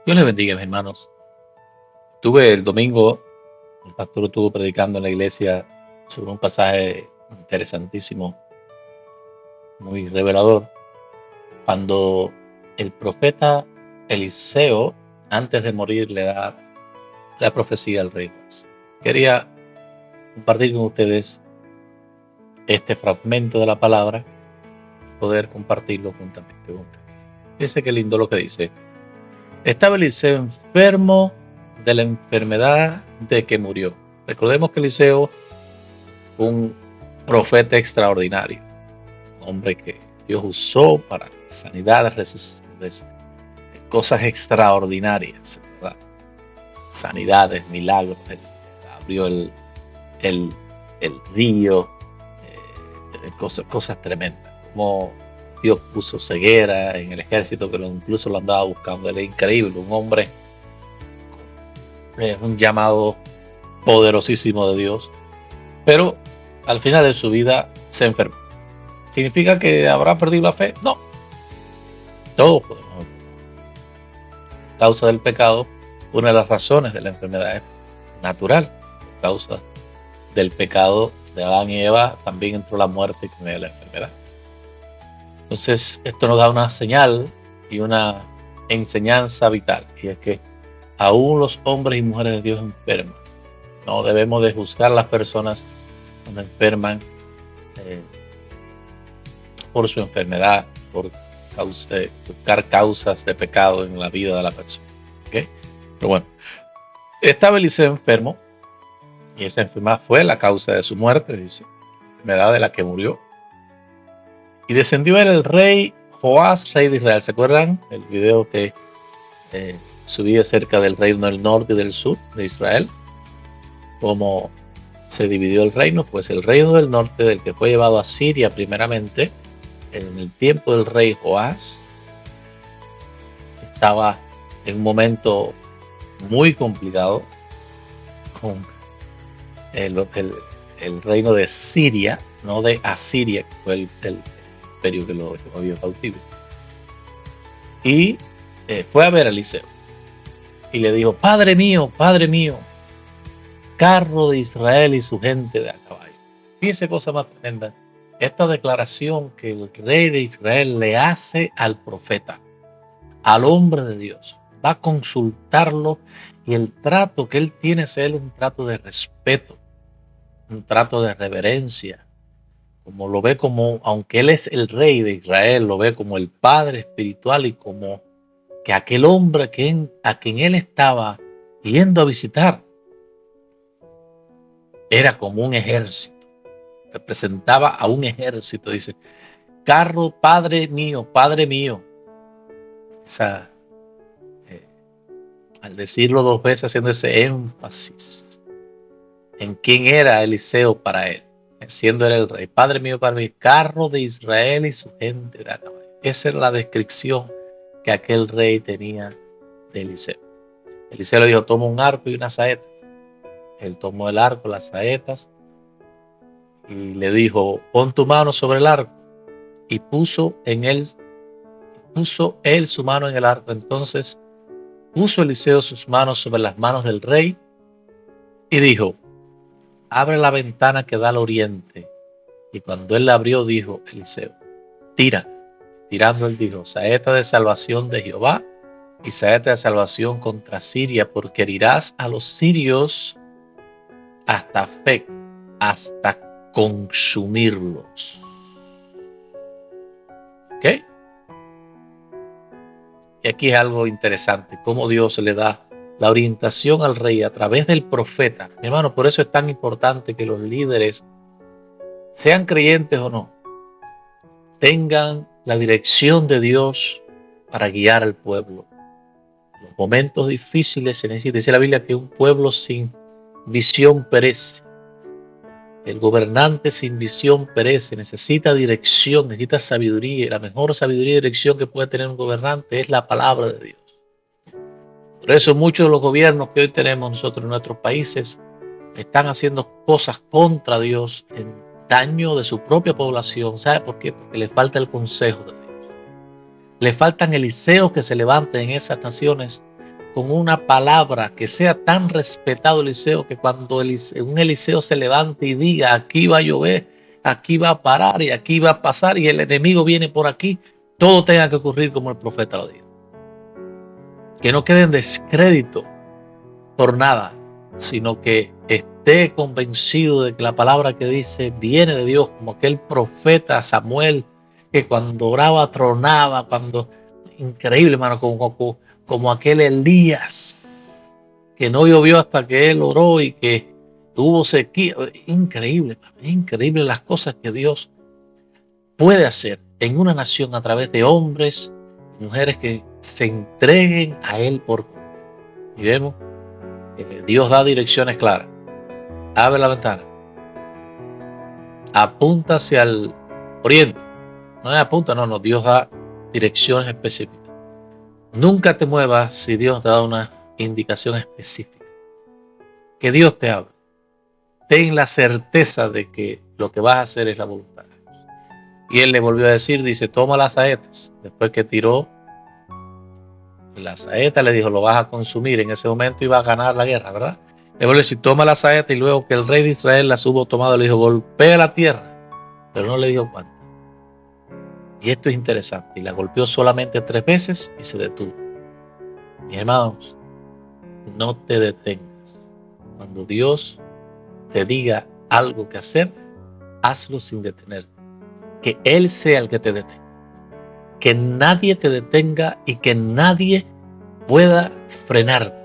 Dios les bendiga, mis hermanos. Tuve el domingo, el pastor estuvo predicando en la iglesia sobre un pasaje interesantísimo, muy revelador, cuando el profeta Eliseo, antes de morir, le da la profecía al rey Joás. Quería compartir con ustedes este fragmento de la palabra, poder compartirlo juntamente con ustedes. Fíjense qué lindo lo que dice. Estaba Eliseo enfermo de la enfermedad de que murió. Recordemos que Eliseo fue un profeta extraordinario, un hombre que Dios usó para sanidad, cosas extraordinarias, ¿verdad? Sanidades, milagros. Él abrió el río, cosas tremendas. Como Dios puso ceguera en el ejército, que incluso lo andaba buscando. Él es increíble, un hombre, un llamado poderosísimo de Dios, pero al final de su vida se enfermó. ¿Significa que habrá perdido la fe? No. Todos podemos enfermar. A causa del pecado, una de las razones de la enfermedad es natural. A causa del pecado de Adán y Eva también entró la muerte con la enfermedad. Entonces, esto nos da una señal y una enseñanza vital, y es que aún los hombres y mujeres de Dios enferman. No debemos de juzgar a las personas cuando enferman por su enfermedad, por buscar causas de pecado en la vida de la persona. ¿Okay? Pero bueno, estaba Eliseo enfermo, y esa enfermedad fue la causa de su muerte, dice, enfermedad de la que murió. Y descendió el rey Joás, rey de Israel. ¿Se acuerdan el video que subí acerca del reino del norte y del sur de Israel? Cómo se dividió el reino. Pues el reino del norte, del que fue llevado a Siria primeramente, en el tiempo del rey Joás, estaba en un momento muy complicado con el reino de Siria, no de Asiria, que fue el imperio que lo había cautivo. Y fue a ver a Eliseo y le dijo: Padre mío, carro de Israel y su gente de a caballo. Fíjense cosa más tremenda. Esta declaración que el rey de Israel le hace al profeta, al hombre de Dios, va a consultarlo, y el trato que él tiene es un trato de respeto, un trato de reverencia, como lo ve, como, aunque él es el rey de Israel, lo ve como el padre espiritual, y como que aquel hombre a quien él estaba yendo a visitar era como un ejército, representaba a un ejército. Dice: carro, padre mío, padre mío. Esa, al decirlo dos veces, haciendo ese énfasis en quién era Eliseo para él, siendo él el rey. Padre mío, carro de Israel y su gente de a caballo. Esa es la descripción que aquel rey tenía de Eliseo. Eliseo le dijo: toma un arco y unas saetas. Él tomó el arco, las saetas, y le dijo: pon tu mano sobre el arco. Y puso él su mano en el arco. Entonces puso Eliseo sus manos sobre las manos del rey y dijo: abre la ventana que da al oriente. Y cuando él la abrió, dijo Eliseo: tira. Tirando, él dijo: saeta de salvación de Jehová y saeta de salvación contra Siria, porque herirás a los sirios hasta consumirlos. ¿Ok? Y aquí es algo interesante, cómo Dios le da la orientación al rey a través del profeta. Mi hermano, por eso es tan importante que los líderes, sean creyentes o no, tengan la dirección de Dios para guiar al pueblo. En los momentos difíciles se necesita. Dice la Biblia que un pueblo sin visión perece. El gobernante sin visión perece. Necesita dirección, necesita sabiduría. Y la mejor sabiduría y dirección que puede tener un gobernante es la palabra de Dios. Por eso muchos de los gobiernos que hoy tenemos nosotros en nuestros países están haciendo cosas contra Dios, en daño de su propia población. ¿Sabe por qué? Porque les falta el consejo de Dios. Le faltan Eliseos que se levanten en esas naciones con una palabra que sea tan respetado Eliseo, que cuando un Eliseo se levante y diga aquí va a llover, aquí va a parar y aquí va a pasar y el enemigo viene por aquí, todo tenga que ocurrir como el profeta lo dijo. Que no quede en descrédito por nada, sino que esté convencido de que la palabra que dice viene de Dios, como aquel profeta Samuel que cuando oraba tronaba, increíble, hermano, como aquel Elías que no llovió hasta que él oró y que tuvo sequía. Increíble, increíble las cosas que Dios puede hacer en una nación a través de hombres y mujeres que se entreguen a Él por completo. Y vemos que Dios da direcciones claras. Abre la ventana, apunta hacia el oriente. No es apunta, no, Dios da direcciones específicas. Nunca te muevas si Dios te da una indicación específica. Que Dios te hable. Ten la certeza de que lo que vas a hacer es la voluntad de Dios. Y él le volvió a decir, dice, toma las saetas. Después que tiró la saeta, le dijo, lo vas a consumir. En ese momento iba a ganar la guerra, ¿verdad? Le volvió a decir, toma la saeta, y luego que el rey de Israel las hubo tomado, le dijo, golpea la tierra. Pero no le dijo cuánto. Y esto es interesante. Y la golpeó solamente 3 veces y se detuvo. Mis hermanos, no te detengas. Cuando Dios te diga algo que hacer, hazlo sin detenerte. Que Él sea el que te detenga. Que nadie te detenga y que nadie pueda frenarte.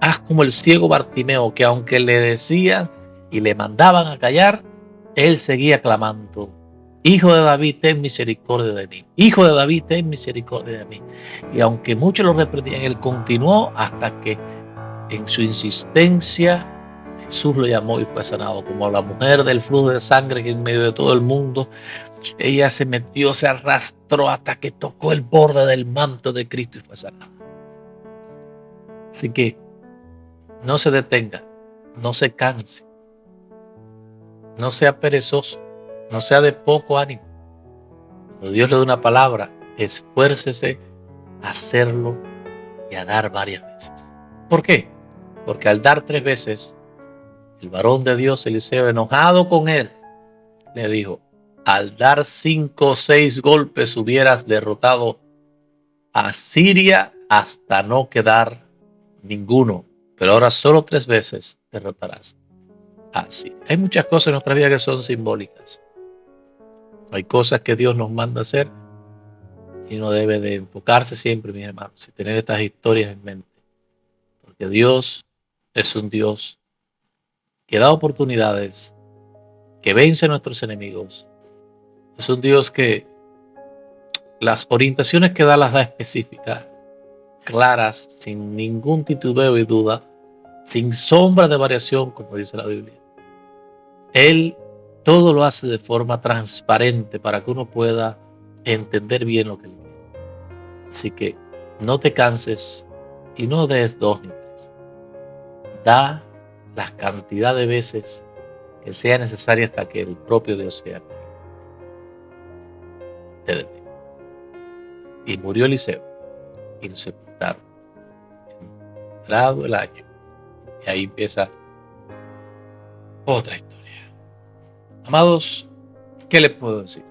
Haz como el ciego Bartimeo, que aunque le decían y le mandaban a callar, él seguía clamando, Hijo de David, ten misericordia de mí. Hijo de David, ten misericordia de mí. Y aunque muchos lo reprendían, él continuó hasta que en su insistencia Jesús lo llamó y fue sanado. Como la mujer del flujo de sangre que en medio de todo el mundo, ella se metió, se arrastró hasta que tocó el borde del manto de Cristo y fue sanada. Así que no se detenga, no se canse, no sea perezoso, no sea de poco ánimo. Cuando Dios le da una palabra, esfuércese a hacerlo y a dar varias veces. ¿Por qué? Porque al dar 3 veces, el varón de Dios, Eliseo, enojado con él, le dijo, al dar 5 o 6 golpes hubieras derrotado a Siria hasta no quedar ninguno, pero ahora solo 3 veces derrotarás a Siria. Hay muchas cosas en nuestra vida que son simbólicas. Hay cosas que Dios nos manda a hacer y uno debe de enfocarse siempre, mis hermanos, y tener estas historias en mente. Porque Dios es un Dios que da oportunidades, que vence a nuestros enemigos. Es un Dios que las orientaciones que da las da específicas, claras, sin ningún titubeo y duda, sin sombra de variación, como dice la Biblia. Él todo lo hace de forma transparente para que uno pueda entender bien lo que Él quiere. Así que no te canses y no des 2 ni 3. Da la cantidad de veces que sea necesaria hasta que el propio Dios sea te detenga. Y murió Eliseo y lo sepultaron. Entrado el año. Y ahí empieza otra historia. Amados, ¿qué les puedo decir?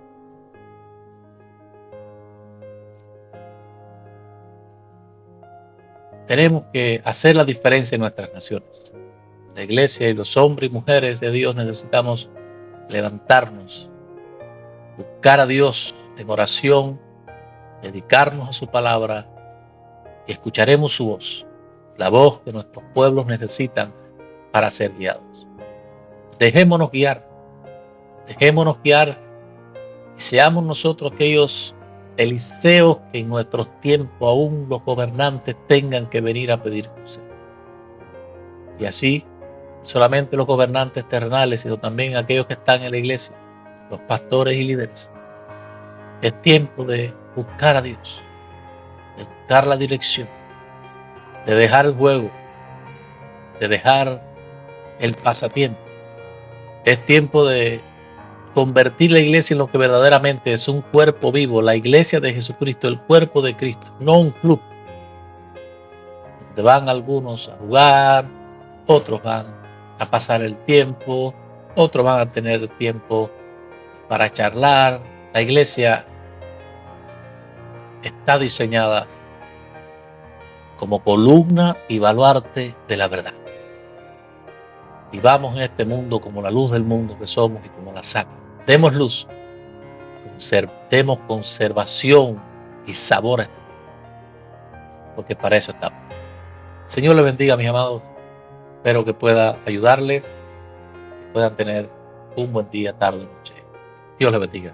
Tenemos que hacer la diferencia en nuestras naciones. La iglesia y los hombres y mujeres de Dios necesitamos levantarnos, buscar a Dios en oración, dedicarnos a su palabra y escucharemos su voz, la voz que nuestros pueblos necesitan para ser guiados. Dejémonos guiar y seamos nosotros aquellos Eliseos que en nuestros tiempos aún los gobernantes tengan que venir a pedir consejo. Y así, solamente los gobernantes terrenales, sino también aquellos que están en la iglesia, los pastores y líderes. Es tiempo de buscar a Dios, de buscar la dirección, de dejar el juego, de dejar el pasatiempo. Es tiempo de convertir la iglesia en lo que verdaderamente es un cuerpo vivo, la iglesia de Jesucristo, el cuerpo de Cristo, no un club. donde van algunos a jugar, otros van a pasar el tiempo, otros van a tener tiempo para charlar. La iglesia está diseñada como columna y baluarte de la verdad. Vivamos en este mundo como la luz del mundo que somos y como la sal. Demos luz, demos conservación y sabor a este mundo, porque para eso estamos. Señor le bendiga, mis amados. Espero que pueda ayudarles, que puedan tener un buen día, tarde, noche. Dios les bendiga.